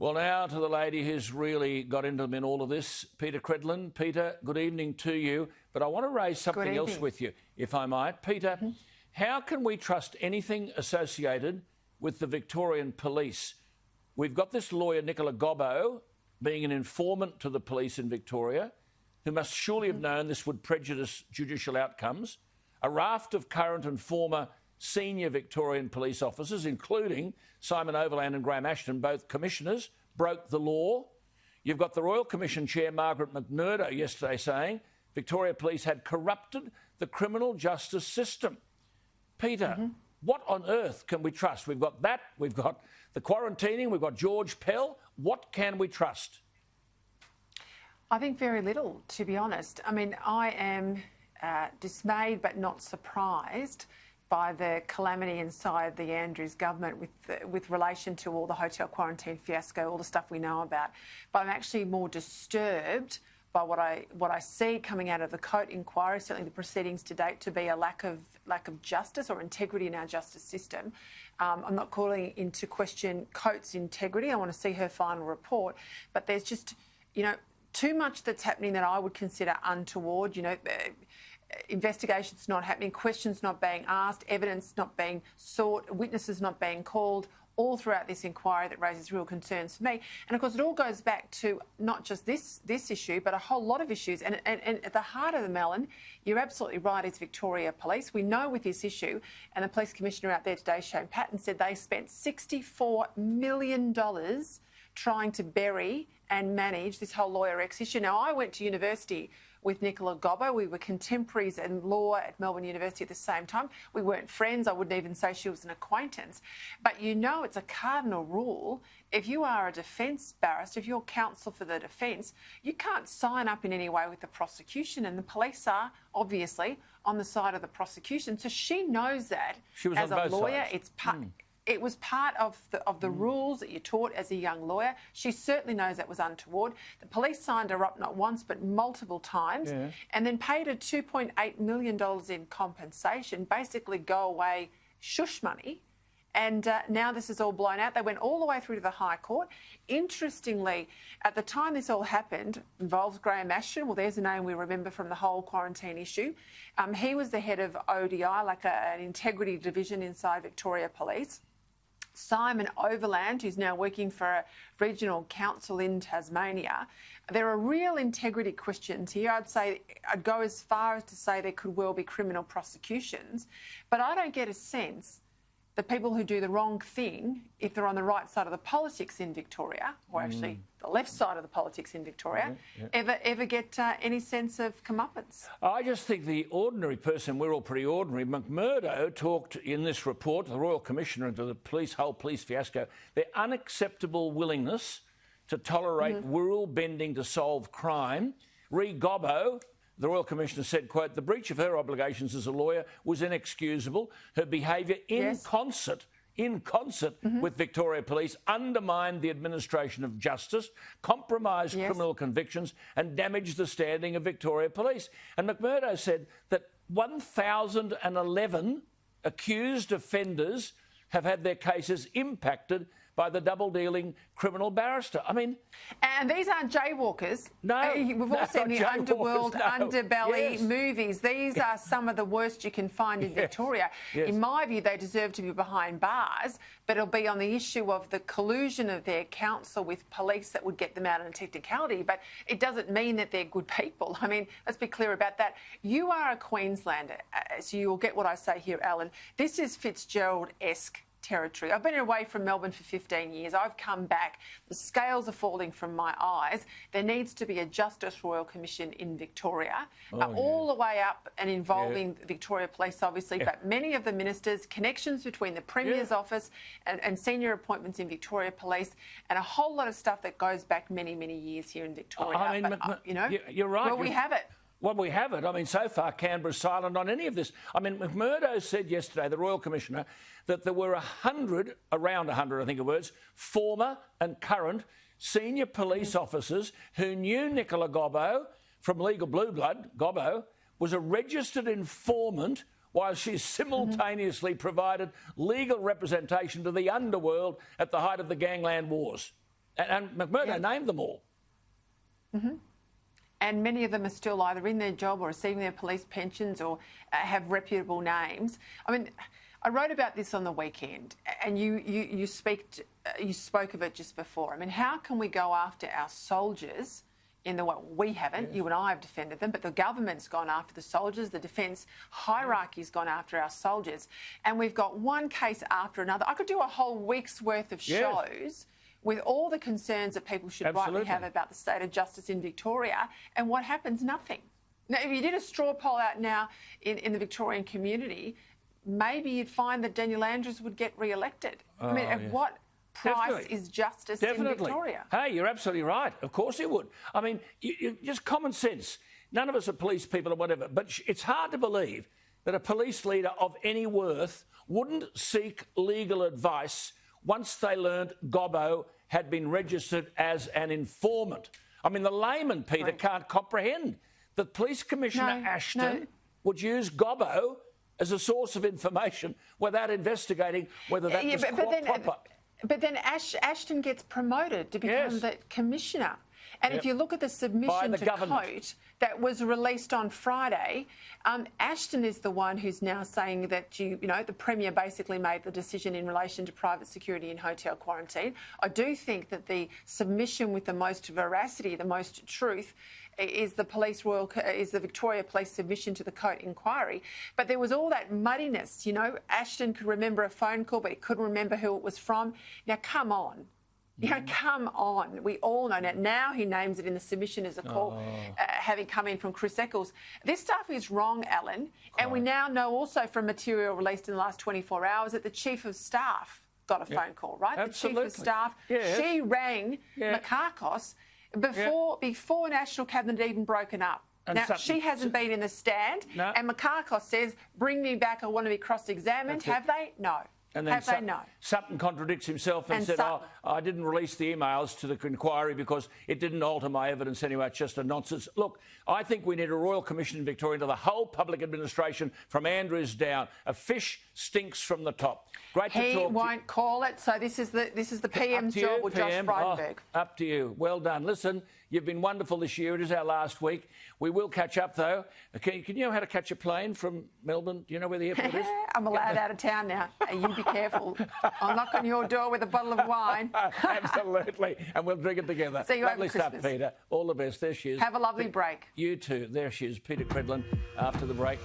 Well, now to the lady who's really got into them in all of this, Peter Credlin. Peter, good evening to you. But I want to raise something else with you, if I might. Peter, how can we trust anything associated with the Victorian Police? We've got this lawyer, Nicola Gobbo, being an informant to the police in Victoria, who must surely have known this would prejudice judicial outcomes. A raft of current and former senior Victorian police officers, including Simon Overland and Graham Ashton, both commissioners, broke the law. You've got the Royal Commission Chair, Margaret McMurdo, yesterday saying Victoria Police had corrupted the criminal justice system. Peter, what on earth can we trust? We've got that, we've got the quarantining, we've got George Pell. What can we trust? I think very little, to be honest. I mean, I am dismayed but not surprised by the calamity inside the Andrews government with relation to all the hotel quarantine fiasco, all the stuff we know about. But I'm actually more disturbed by what I see coming out of the Coate inquiry, certainly the proceedings to date, to be a lack of justice or integrity in our justice system. I'm not calling into question Coate's integrity. I want to see her final report. But there's just, too much that's happening that I would consider untoward. Investigations not happening, questions not being asked, evidence not being sought, witnesses not being called, all throughout this inquiry that raises real concerns for me. And of course, it all goes back to not just this issue, but a whole lot of issues. And at the heart of the melon, you're absolutely right, is Victoria Police. We know with this issue, and the police commissioner out there today, Shane Patton, said they spent $64 million trying to bury and manage this whole Lawyer X issue. Now, I went to university with Nicola Gobbo. We were contemporaries in law at Melbourne University at the same time. We weren't friends. I wouldn't even say she was an acquaintance. But it's a cardinal rule. If you are a defence barrister, if you're counsel for the defence, you can't sign up in any way with the prosecution. And the police are, obviously, on the side of the prosecution. So she knows that. She was as on a both lawyer, sides. it's part... It was part of the rules that you taught as a young lawyer. She certainly knows that was untoward. The police signed her up not once but multiple times and then paid her $2.8 million in compensation, basically go away shush money. And now this is all blown out. They went all the way through to the High Court. Interestingly, at the time this all happened, involves Graham Ashton. Well, there's a name we remember from the whole quarantine issue. He was the head of ODI, like an integrity division inside Victoria Police. Simon Overland, who's now working for a regional council in Tasmania. There are real integrity questions here. I'd go as far as to say there could well be criminal prosecutions, but I don't get a sense the people who do the wrong thing, if they're on the right side of the politics in Victoria, or actually the left side of the politics in Victoria, ever get any sense of comeuppance. I just think the ordinary person, we're all pretty ordinary. McMurdo talked in this report, the Royal Commissioner, into the whole police fiasco, their unacceptable willingness to tolerate rule bending to solve crime. Gobbo, the Royal Commissioner, said, quote, the breach of her obligations as a lawyer was inexcusable. Her behaviour in concert with Victoria Police undermined the administration of justice, compromised criminal convictions and damaged the standing of Victoria Police. And McMurdo said that 1,011 accused offenders have had their cases impacted by the double-dealing criminal barrister. I mean... And these aren't jaywalkers. No. We've all seen the underworld, underbelly movies. These are some of the worst you can find in Victoria. In my view, they deserve to be behind bars, but it'll be on the issue of the collusion of their counsel with police that would get them out on a technicality. But it doesn't mean that they're good people. I mean, let's be clear about that. You are a Queenslander, so you'll get what I say here, Alan. This is Fitzgerald-esque territory. I've been away from Melbourne for 15 years. I've come back. The scales are falling from my eyes. There needs to be a Justice Royal Commission in Victoria, all the way up and involving Victoria Police, obviously, but many of the ministers, connections between the Premier's office and senior appointments in Victoria Police, and a whole lot of stuff that goes back many, many years here in Victoria. I mean, you're right. Well, we have it. Well, we have it. I mean, so far, Canberra's silent on any of this. I mean, McMurdo said yesterday, the Royal Commissioner, that there were around 100, I think it was, former and current senior police officers who knew Nicola Gobbo from Legal Blue Blood. Gobbo was a registered informant while she simultaneously provided legal representation to the underworld at the height of the gangland wars. And McMurdo named them all. Mm-hmm. And many of them are still either in their job or receiving their police pensions or have reputable names. I mean, I wrote about this on the weekend, and you spoke of it just before. I mean, how can we go after our soldiers in the way we haven't? Yes. You and I have defended them, but the government's gone after the soldiers. The defence hierarchy's gone after our soldiers, and we've got one case after another. I could do a whole week's worth of shows with all the concerns that people should rightly have about the state of justice in Victoria, and what happens? Nothing. Now, if you did a straw poll out now in the Victorian community, maybe you'd find that Daniel Andrews would get re-elected. I mean, at what price is justice in Victoria? Hey, you're absolutely right. Of course it would. I mean, just common sense. None of us are police people or whatever, but it's hard to believe that a police leader of any worth wouldn't seek legal advice once they learned Gobbo had been registered as an informant. I mean, the layman, Peter, can't comprehend that Police Commissioner Ashton would use Gobbo as a source of information without investigating whether that was proper. But then Ashton gets promoted to become the commissioner. And if you look at the submission to Coate that was released on Friday, Ashton is the one who's now saying that, the Premier basically made the decision in relation to private security and hotel quarantine. I do think that the submission with the most veracity, the most truth, is the Victoria Police submission to the Coate inquiry. But there was all that muddiness, Ashton could remember a phone call, but he couldn't remember who it was from. Now, come on. Come on. We all know now he names it in the submission as a call, having come in from Chris Eccles. This stuff is wrong, Alan. And we now know also from material released in the last 24 hours that the Chief of Staff got a phone call, right? Absolutely. The Chief of Staff, she rang Makakos before National Cabinet had even broken up. And now, she hasn't been in the stand, and Makakos says, bring me back, I want to be cross-examined. Have they? No. And then Sutton contradicts himself and said, I didn't release the emails to the inquiry because it didn't alter my evidence anyway. It's just a nonsense. Look, I think we need a Royal Commission in Victoria into the whole public administration from Andrews down. A fish stinks from the top. Great to talk to you. He won't call it, so this is the PM's job with Josh Frydenberg. Up to you. Well done. Listen, you've been wonderful this year. It is our last week. We will catch up, though. Can you know how to catch a plane from Melbourne? Do you know where the airport is? I'm allowed out of town now. You be careful. I'll knock on your door with a bottle of wine. Absolutely. And we'll drink it together. See you Lovely over stuff, Christmas. Peter. All the best. There she is. Have a lovely break. You too. There she is, Peter Credlin, after the break.